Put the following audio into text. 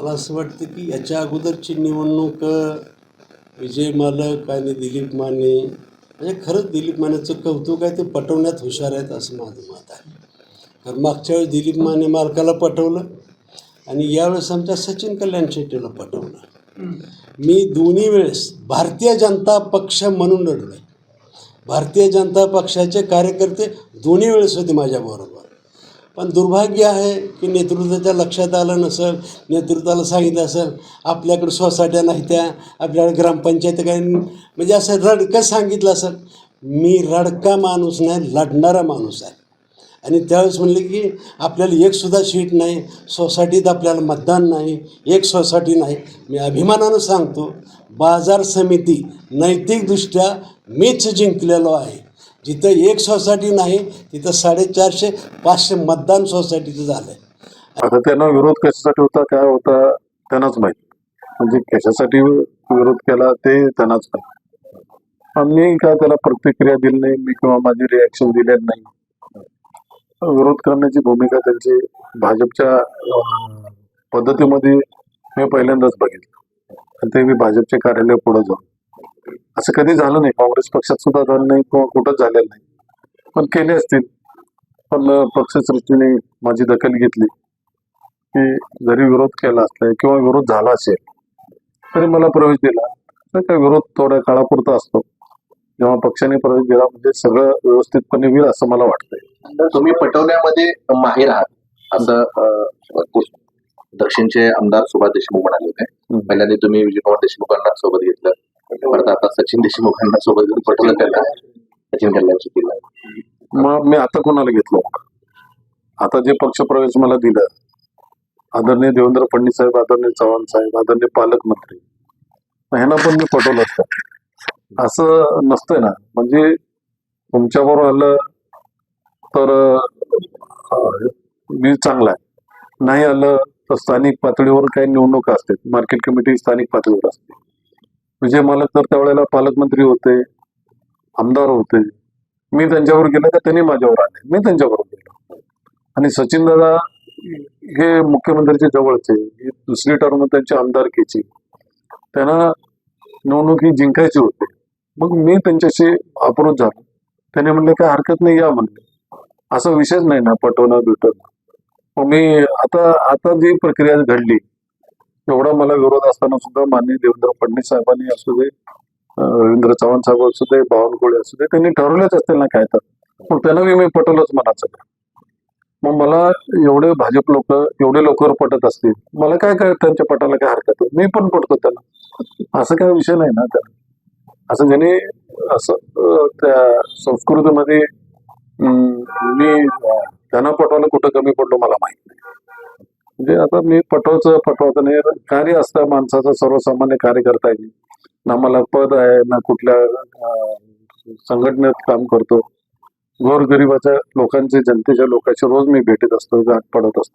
मला असं वाटतं की याच्या अगोदरची निवडणूक विजय मालक आणि दिलीप माने म्हणजे खरंच दिलीप मानेचं कौतुक आहे, ते पटवण्यात हुशार आहेत असं माझं मत आहे. कारण मागच्या वेळेस दिलीप माने मालकाला पटवलं आणि यावेळेस आमच्या सचिन कल्याण शेट्टीला पटवलं. मी दोन्ही वेळेस भारतीय जनता पक्ष म्हणून लढलो आहे. भारतीय जनता पक्षाचे कार्यकर्ते दोन्ही वेळेस होते माझ्याबरोबर. पण दुर्भाग्य आहे की नेतृत्वाच्या लक्षात आलं नसेल, नेतृत्वाला सांगितलं असेल आपल्याकडे सोसायट्या नाही त्या, आपल्याकडे ग्रामपंचायत काही म्हणजे असं रडकं सांगितलं असेल. मी रडका माणूस नाही, लढणारा माणूस आहे. आणि त्यावेळेस म्हणले की आपल्याला एकसुद्धा सीट नाही, सोसायटीत आपल्याला मतदान नाही, एक सोसायटी नाही. मी अभिमानानं सांगतो, बाजार समिती नैतिकदृष्ट्या मीच जिंकलेलो आहे. जिथं एक सोसायटी नाही तिथं 450-500 मतदान सोसायटीचं झालं आहे. आता त्यांना विरोध कशासाठी होता, काय होता त्यांनाच माहीत. म्हणजे कशासाठी विरोध केला ते त्यांनाच माहीत. मी काय त्याला प्रतिक्रिया दिली नाही, मी किंवा माझी रिॲक्शन दिलेली नाही. विरोध करण्याची भूमिका त्यांची भाजपच्या पद्धतीमध्ये मी पहिल्यांदाच बघितलं. आणि ते मी भाजपचे कार्यालय पुढे जाऊन असं कधी झालं नाही. काँग्रेस पक्षात सुद्धा झालं नाही किंवा कुठंच झालेलं नाही. पण केले असतील. पण पक्षश्रेष्ठीने माझी दखल घेतली की जरी विरोध केला असला किंवा विरोध झाला असेल तरी मला प्रवेश दिला. तर काय विरोध थोड्या काळापुरता असतो. जेव्हा पक्षाने प्रवेश दिला म्हणजे सगळं व्यवस्थितपणे होईल असं मला वाटतंय. तुम्ही पटवण्यामध्ये माहीर आहात असं दक्षिणचे आमदार सुभाष देशमुख म्हणाले होते. पहिल्यांदा तुम्ही विजयकुमार देशमुखांना सोबत घेतलं, परत आता सचिन देशमुखांना सोबत घेऊन पटवलं त्यांना, सचिन कल्याणची केलं. मग मी आता कोणाला घेतलं? आता जे पक्षप्रवेश मला दिलं, आदरणीय देवेंद्र फडणवीस साहेब, आदरणीय चव्हाण साहेब, आदरणीय पालकमंत्री, ह्यांना पण मी पटवलं असतं. असं नसतंय ना. म्हणजे तुमच्याबरोबर आलं तर मी चांगला आहे, नाही आलं तर स्थानिक पातळीवर काही निवडणुका असतात, मार्केट कमिटी स्थानिक पातळीवर असते. विजय मालक तर त्यावेळेला पालकमंत्री होते, आमदार होते. मी त्यांच्यावर गेलो का त्यांनी माझ्यावर आले, मी त्यांच्याबरोबर गेलो. आणि सचिन दादा हे मुख्यमंत्र्यांच्या जवळचे, दुसरी टर्म त्यांची आमदारकीची, त्यांना निवडणुकी जिंकायची होती. मग मी त्यांच्याशी अप्रोच झालो. त्याने म्हणले काय हरकत नाही, या म्हणले. असा विषयच नाही ना पटवणं भेटणं. मग मी आता जी प्रक्रिया घडली, एवढा मला विरोध असताना सुद्धा माननीय देवेंद्र फडणवीस साहेबांनी असू दे, रवींद्र चव्हाण साहेब असू दे, बावनकुळे असू दे, त्यांनी ठरवलेच असतील ना काय तर. मग त्यांना मी पटवलंच म्हणायचं. मग मला एवढे भाजप लोक एवढे लवकर पटत असतील, मला काय त्यांच्या पटाला काय हरकत आहे, मी पण पटतो त्याला. असं काय विषय नाही ना त्याला. असं ज्याने असं त्या संस्कृतीमध्ये मी त्यांना पटवायला कुठं कमी पडलो मला माहित नाही. म्हणजे आता मी पटवायचं नाही. कार्य असतं माणसाचं, सर्वसामान्य कार्य करता येईल ना. मला पद आहे ना, कुठल्या संघटनेत काम करतो. गोरगरिबाच्या लोकांचे, जनतेच्या लोकांचे रोज मी भेटत असतो, गाठ पडत असतो.